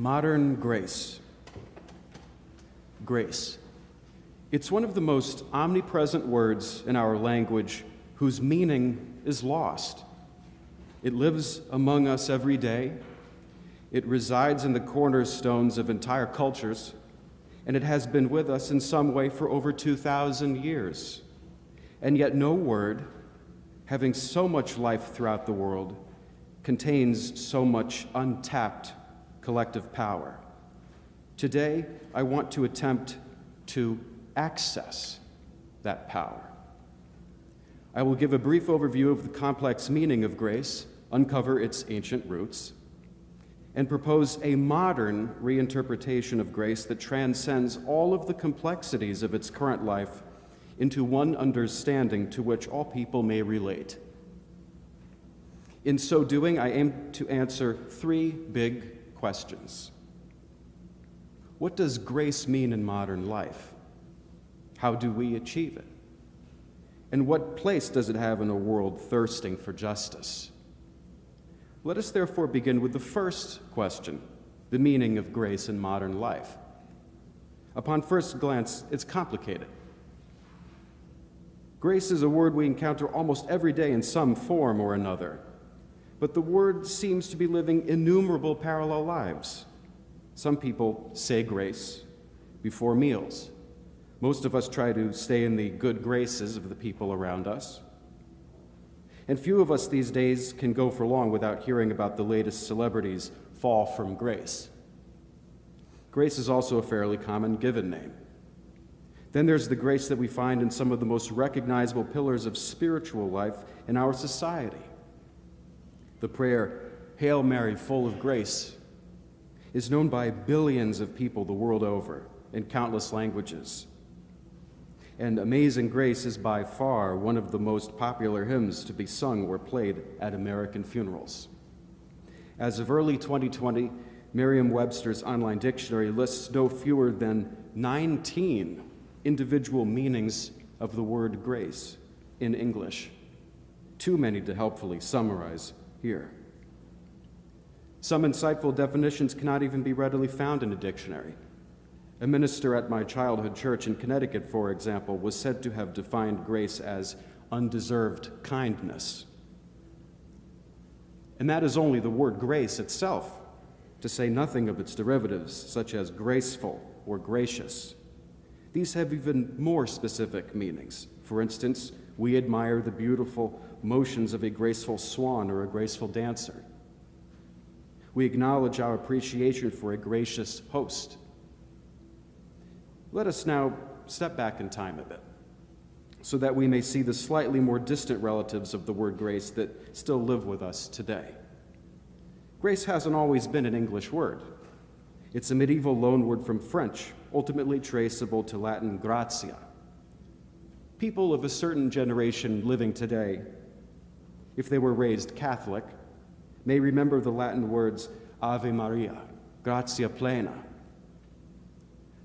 Modern grace. Grace. It's one of the most omnipresent words in our language whose meaning is lost. It lives among us every day. It resides in the cornerstones of entire cultures, and it has been with us in some way for over 2,000 years. And yet no word, having so much life throughout the world, contains so much untapped collective power. Today, I want to attempt to access that power. I will give a brief overview of the complex meaning of grace, uncover its ancient roots, and propose a modern reinterpretation of grace that transcends all of the complexities of its current life into one understanding to which all people may relate. In so doing, I aim to answer three big questions. What does grace mean in modern life? How do we achieve it? And what place does it have in a world thirsting for justice? Let us therefore begin with the first question, the meaning of grace in modern life. Upon first glance, it's complicated. Grace is a word we encounter almost every day in some form or another, but the word seems to be living innumerable parallel lives. Some people say grace before meals. Most of us try to stay in the good graces of the people around us. And few of us these days can go for long without hearing about the latest celebrities' fall from grace. Grace is also a fairly common given name. Then there's the grace that we find in some of the most recognizable pillars of spiritual life in our society. The prayer, "Hail Mary, full of grace," is known by billions of people the world over in countless languages. And Amazing Grace is by far one of the most popular hymns to be sung or played at American funerals. As of early 2020, Merriam-Webster's online dictionary lists no fewer than 19 individual meanings of the word grace in English. Too many to helpfully summarize here. Some insightful definitions cannot even be readily found in a dictionary. A minister at my childhood church in Connecticut, for example, was said to have defined grace as undeserved kindness. And that is only the word grace itself, to say nothing of its derivatives, such as graceful or gracious. These have even more specific meanings. For instance, we admire the beautiful motions of a graceful swan or a graceful dancer. We acknowledge our appreciation for a gracious host. Let us now step back in time a bit so that we may see the slightly more distant relatives of the word grace that still live with us today. Grace hasn't always been an English word. It's a medieval loanword from French, ultimately traceable to Latin gratia. People of a certain generation living today, if they were raised Catholic, may remember the Latin words Ave Maria, gratia plena.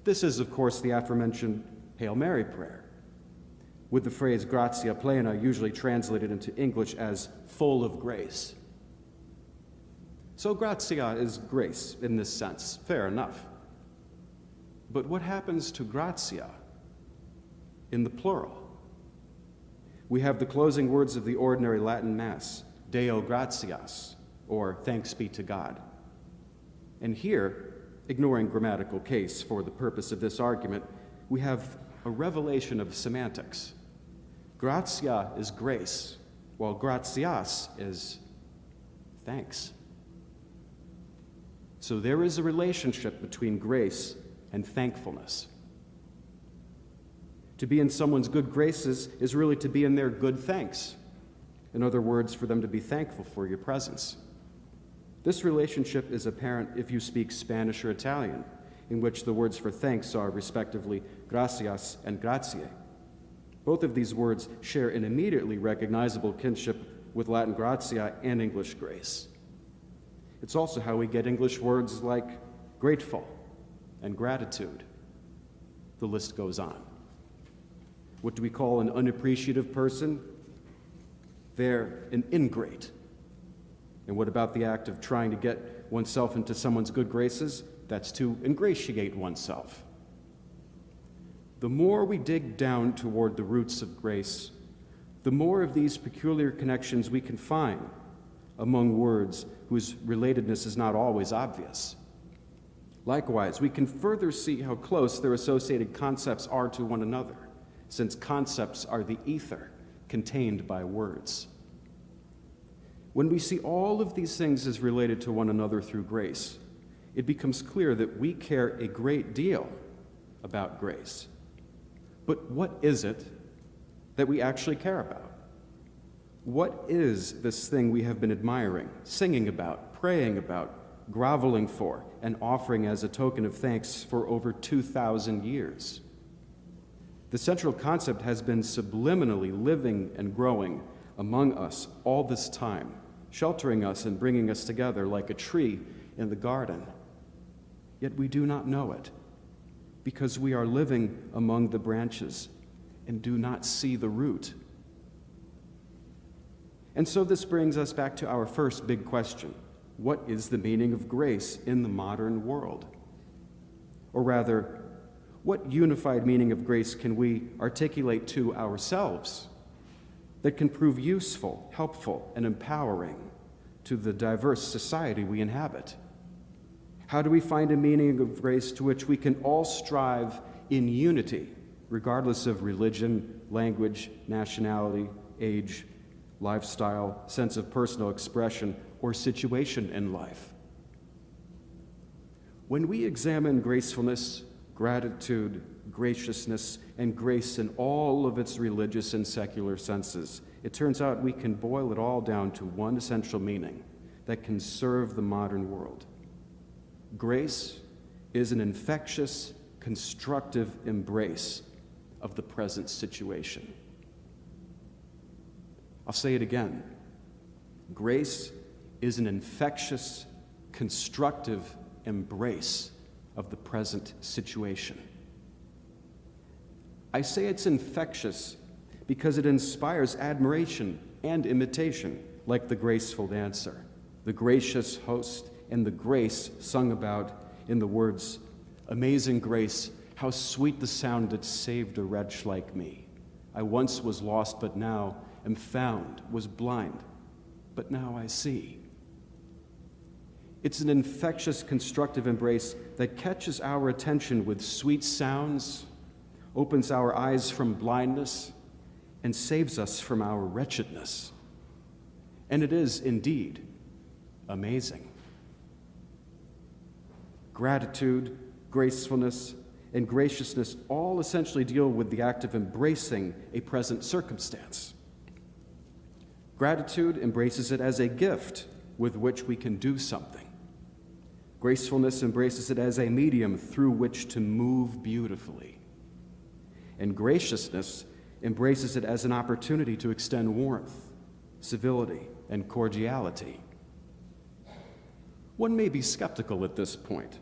This is, of course, the aforementioned Hail Mary prayer, with the phrase gratia plena usually translated into English as full of grace. So gratia is grace in this sense, fair enough. But what happens to gratia in the plural? We have the closing words of the ordinary Latin Mass, Deo gratias, or thanks be to God. And here, ignoring grammatical case for the purpose of this argument, we have a revelation of semantics. Gratia is grace, while gratias is thanks. So there is a relationship between grace and thankfulness. To be in someone's good graces is really to be in their good thanks. In other words, for them to be thankful for your presence. This relationship is apparent if you speak Spanish or Italian, in which the words for thanks are respectively gracias and grazie. Both of these words share an immediately recognizable kinship with Latin gratia and English grace. It's also how we get English words like grateful and gratitude. The list goes on. What do we call an unappreciative person? They're an ingrate. And what about the act of trying to get oneself into someone's good graces, that's to ingratiate oneself. The more we dig down toward the roots of grace, the more of these peculiar connections we can find among words whose relatedness is not always obvious. Likewise, we can further see how close their associated concepts are to one another, since concepts are the ether contained by words. When we see all of these things as related to one another through grace, it becomes clear that we care a great deal about grace. But what is it that we actually care about? What is this thing we have been admiring, singing about, praying about, groveling for, and offering as a token of thanks for over 2,000 years? The central concept has been subliminally living and growing among us all this time, sheltering us and bringing us together like a tree in the garden. Yet we do not know it, because we are living among the branches and do not see the root. And so this brings us back to our first big question. What is the meaning of grace in the modern world? Or rather, what unified meaning of grace can we articulate to ourselves that can prove useful, helpful, and empowering to the diverse society we inhabit? How do we find a meaning of grace to which we can all strive in unity, regardless of religion, language, nationality, age, lifestyle, sense of personal expression, or situation in life? When we examine gracefulness, gratitude, graciousness, and grace in all of its religious and secular senses, it turns out we can boil it all down to one essential meaning that can serve the modern world. Grace is an infectious, constructive embrace of the present situation. I'll say it again. Grace is an infectious, constructive embrace of the present situation. I say it's infectious because it inspires admiration and imitation, like the graceful dancer, the gracious host, and the grace sung about in the words, "Amazing grace, how sweet the sound that saved a wretch like me. I once was lost, but now am found, was blind, but now I see." It's an infectious, constructive embrace that catches our attention with sweet sounds, opens our eyes from blindness, and saves us from our wretchedness. And it is indeed amazing. Gratitude, gracefulness, and graciousness all essentially deal with the act of embracing a present circumstance. Gratitude embraces it as a gift with which we can do something. Gracefulness embraces it as a medium through which to move beautifully. And graciousness embraces it as an opportunity to extend warmth, civility, and cordiality. One may be skeptical at this point,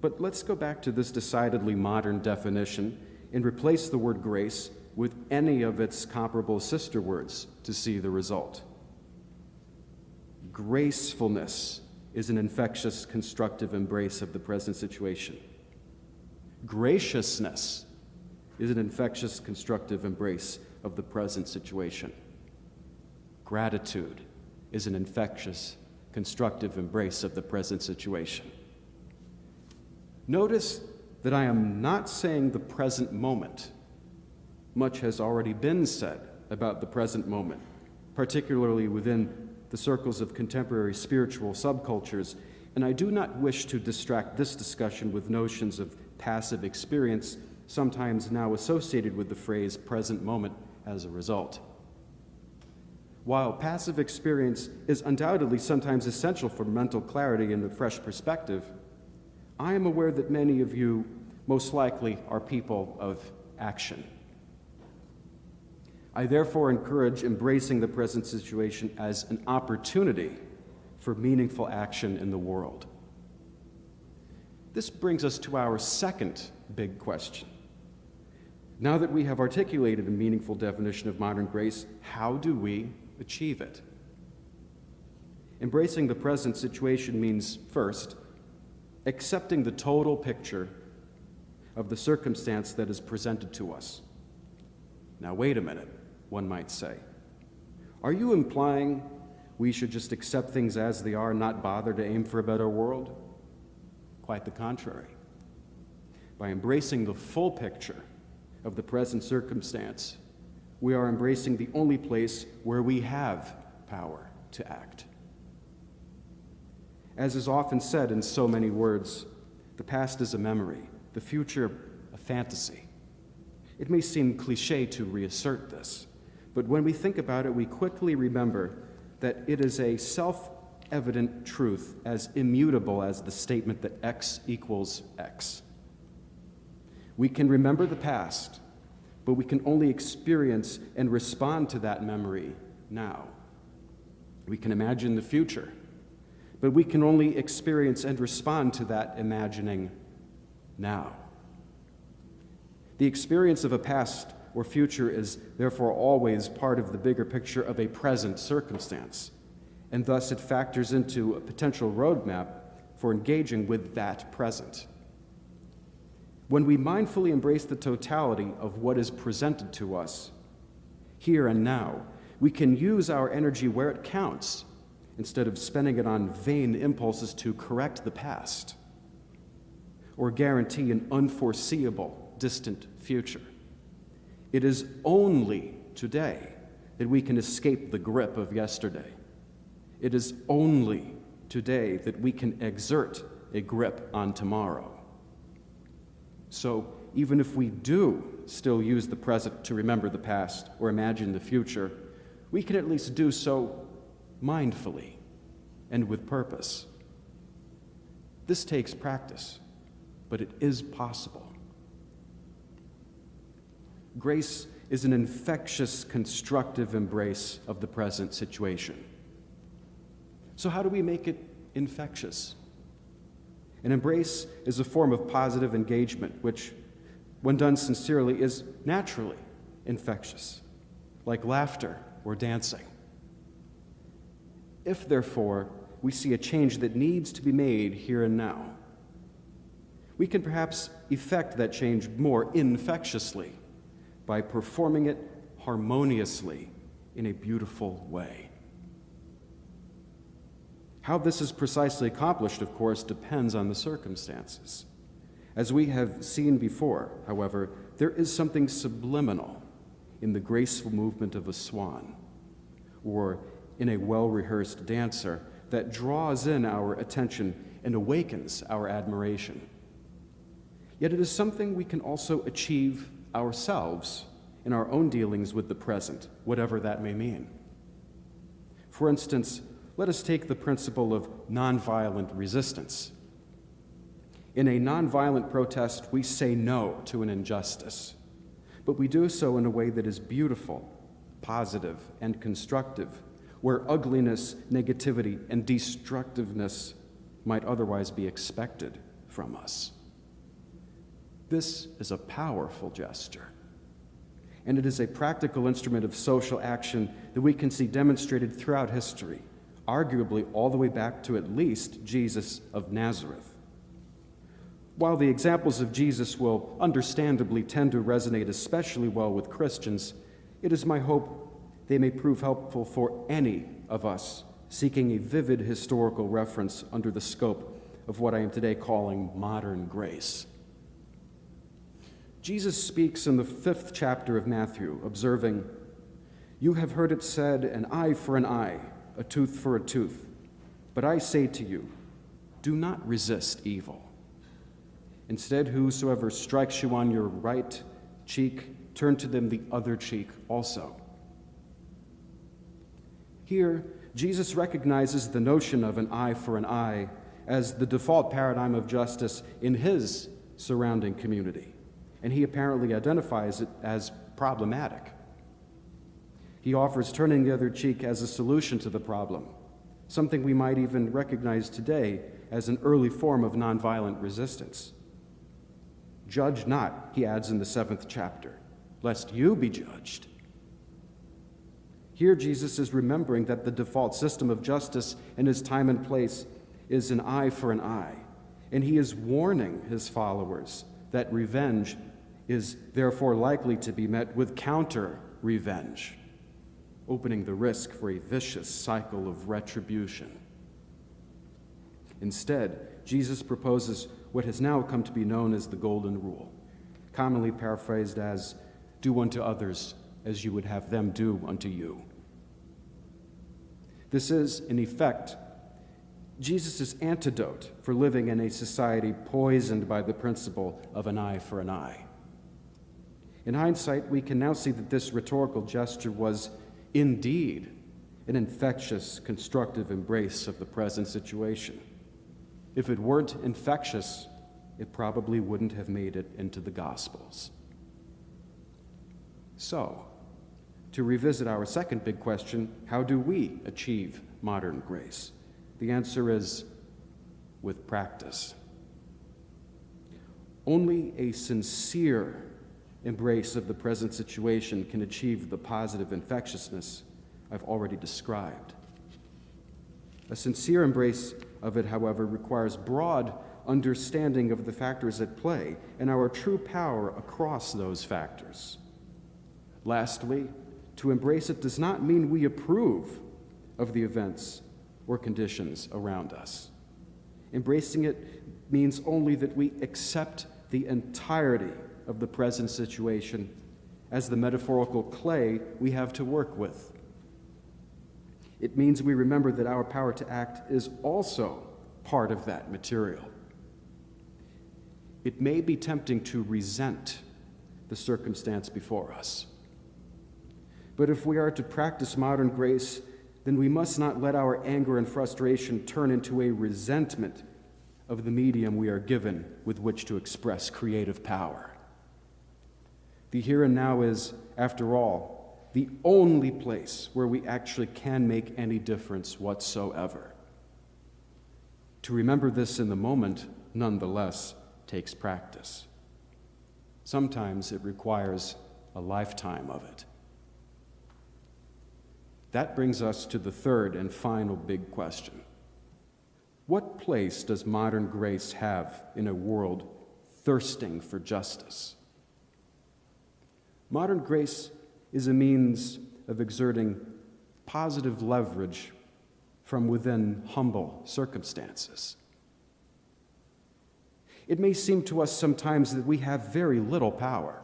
but let's go back to this decidedly modern definition and replace the word grace with any of its comparable sister words to see the result. Gracefulness is an infectious, constructive embrace of the present situation. Graciousness is an infectious, constructive embrace of the present situation. Gratitude is an infectious, constructive embrace of the present situation. Notice that I am not saying the present moment. Much has already been said about the present moment, particularly within the circles of contemporary spiritual subcultures, and I do not wish to distract this discussion with notions of passive experience, sometimes now associated with the phrase present moment as a result. While passive experience is undoubtedly sometimes essential for mental clarity and a fresh perspective, I am aware that many of you most likely are people of action. I therefore encourage embracing the present situation as an opportunity for meaningful action in the world. This brings us to our second big question. Now that we have articulated a meaningful definition of modern grace, how do we achieve it? Embracing the present situation means, first, accepting the total picture of the circumstance that is presented to us. Now, wait a minute, one might say. Are you implying we should just accept things as they are, not bother to aim for a better world? Quite the contrary. By embracing the full picture of the present circumstance, we are embracing the only place where we have power to act. As is often said in so many words, the past is a memory, the future a fantasy. It may seem cliché to reassert this, but when we think about it, we quickly remember that it is a self-evident truth as immutable as the statement that X equals X. We can remember the past, but we can only experience and respond to that memory now. We can imagine the future, but we can only experience and respond to that imagining now. The experience of a past or future is therefore always part of the bigger picture of a present circumstance, and thus it factors into a potential roadmap for engaging with that present. When we mindfully embrace the totality of what is presented to us, here and now, we can use our energy where it counts, instead of spending it on vain impulses to correct the past or guarantee an unforeseeable, distant future. It is only today that we can escape the grip of yesterday. It is only today that we can exert a grip on tomorrow. So even if we do still use the present to remember the past or imagine the future, we can at least do so mindfully and with purpose. This takes practice, but it is possible. Grace is an infectious, constructive embrace of the present situation. So how do we make it infectious? An embrace is a form of positive engagement, which, when done sincerely, is naturally infectious, like laughter or dancing. If, therefore, we see a change that needs to be made here and now, we can perhaps effect that change more infectiously by performing it harmoniously in a beautiful way. How this is precisely accomplished, of course, depends on the circumstances. As we have seen before, however, there is something subliminal in the graceful movement of a swan, or in a well-rehearsed dancer that draws in our attention and awakens our admiration. Yet it is something we can also achieve ourselves in our own dealings with the present, whatever that may mean. For instance, let us take the principle of nonviolent resistance. In a nonviolent protest, we say no to an injustice, but we do so in a way that is beautiful, positive, and constructive, where ugliness, negativity, and destructiveness might otherwise be expected from us. This is a powerful gesture, and it is a practical instrument of social action that we can see demonstrated throughout history, arguably all the way back to at least Jesus of Nazareth. While the examples of Jesus will understandably tend to resonate especially well with Christians, it is my hope they may prove helpful for any of us seeking a vivid historical reference under the scope of what I am today calling modern grace. Jesus speaks in the 5th chapter of Matthew, observing, "You have heard it said, an eye for an eye, a tooth for a tooth. But I say to you, do not resist evil. Instead, whosoever strikes you on your right cheek, turn to them the other cheek also." Here, Jesus recognizes the notion of an eye for an eye as the default paradigm of justice in his surrounding community, and he apparently identifies it as problematic. He offers turning the other cheek as a solution to the problem, something we might even recognize today as an early form of nonviolent resistance. "Judge not," he adds in the 7th chapter, "lest you be judged." Here, Jesus is remembering that the default system of justice in his time and place is an eye for an eye, and he is warning his followers that revenge is therefore likely to be met with counter-revenge, opening the risk for a vicious cycle of retribution. Instead, Jesus proposes what has now come to be known as the Golden Rule, commonly paraphrased as, "Do unto others as you would have them do unto you." This is, in effect, Jesus' antidote for living in a society poisoned by the principle of an eye for an eye. In hindsight, we can now see that this rhetorical gesture was indeed an infectious, constructive embrace of the present situation. If it weren't infectious, it probably wouldn't have made it into the Gospels. So, to revisit our second big question, how do we achieve modern grace? The answer is with practice. Only a sincere embrace of the present situation can achieve the positive infectiousness I've already described. A sincere embrace of it, however, requires broad understanding of the factors at play and our true power across those factors. Lastly, to embrace it does not mean we approve of the events or conditions around us. Embracing it means only that we accept the entirety of the present situation as the metaphorical clay we have to work with. It means we remember that our power to act is also part of that material. It may be tempting to resent the circumstance before us. But if we are to practice modern grace, then we must not let our anger and frustration turn into a resentment of the medium we are given with which to express creative power. The here and now is, after all, the only place where we actually can make any difference whatsoever. To remember this in the moment, nonetheless, takes practice. Sometimes it requires a lifetime of it. That brings us to the third and final big question. What place does modern grace have in a world thirsting for justice? Modern grace is a means of exerting positive leverage from within humble circumstances. It may seem to us sometimes that we have very little power.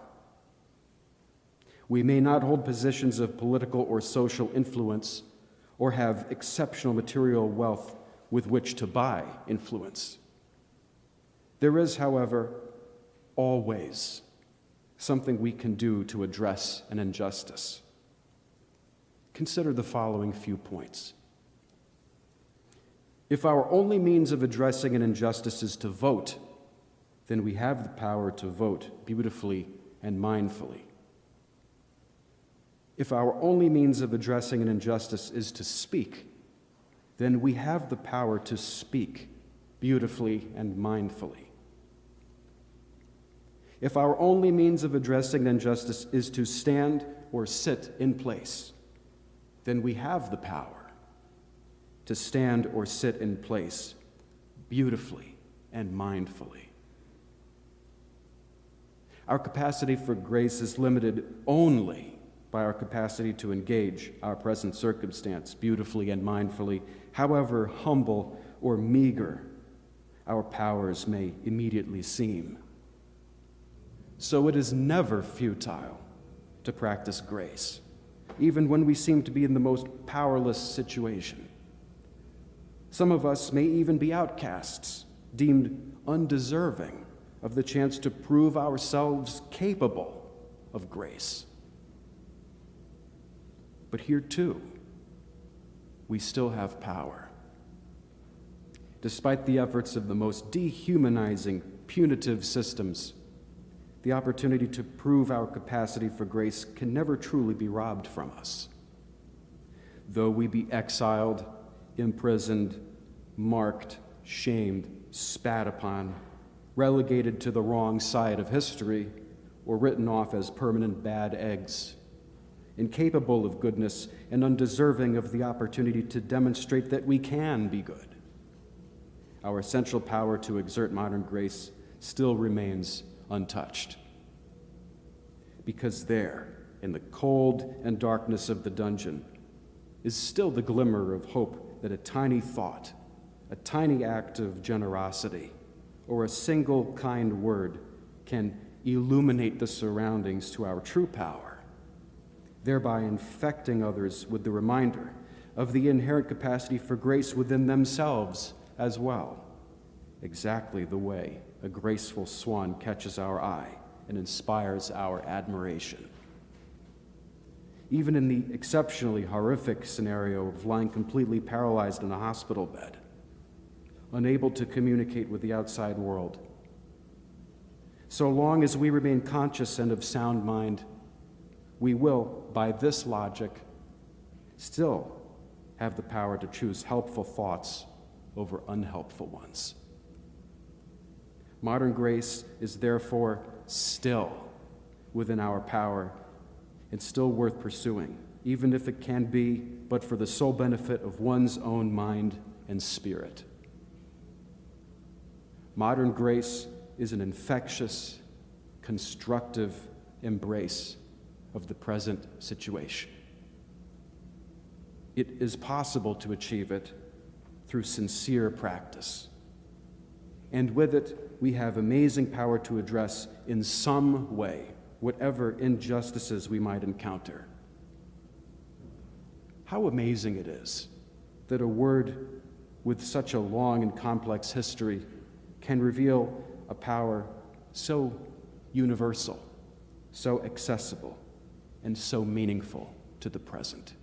We may not hold positions of political or social influence or have exceptional material wealth with which to buy influence. There is, however, always something we can do to address an injustice. Consider the following few points. If our only means of addressing an injustice is to vote, then we have the power to vote beautifully and mindfully. If our only means of addressing an injustice is to speak, then we have the power to speak beautifully and mindfully. If our only means of addressing an injustice is to stand or sit in place, then we have the power to stand or sit in place beautifully and mindfully. Our capacity for grace is limited only by our capacity to engage our present circumstance beautifully and mindfully, however humble or meager our powers may immediately seem. So it is never futile to practice grace, even when we seem to be in the most powerless situation. Some of us may even be outcasts, deemed undeserving of the chance to prove ourselves capable of grace. But here, too, we still have power. Despite the efforts of the most dehumanizing, punitive systems, the opportunity to prove our capacity for grace can never truly be robbed from us. Though we be exiled, imprisoned, marked, shamed, spat upon, relegated to the wrong side of history, or written off as permanent bad eggs, incapable of goodness and undeserving of the opportunity to demonstrate that we can be good. Our essential power to exert modern grace still remains untouched. Because there, in the cold and darkness of the dungeon, is still the glimmer of hope that a tiny thought, a tiny act of generosity, or a single kind word can illuminate the surroundings to our true power, thereby infecting others with the reminder of the inherent capacity for grace within themselves as well, exactly the way a graceful swan catches our eye and inspires our admiration. Even in the exceptionally horrific scenario of lying completely paralyzed in a hospital bed, unable to communicate with the outside world, so long as we remain conscious and of sound mind, we will, by this logic, still have the power to choose helpful thoughts over unhelpful ones. Modern grace is therefore still within our power and still worth pursuing, even if it can be but for the sole benefit of one's own mind and spirit. Modern grace is an infectious, constructive embrace of the present situation. It is possible to achieve it through sincere practice. And with it, we have amazing power to address in some way whatever injustices we might encounter. How amazing it is that a word with such a long and complex history can reveal a power so universal, so accessible, and so meaningful to the present.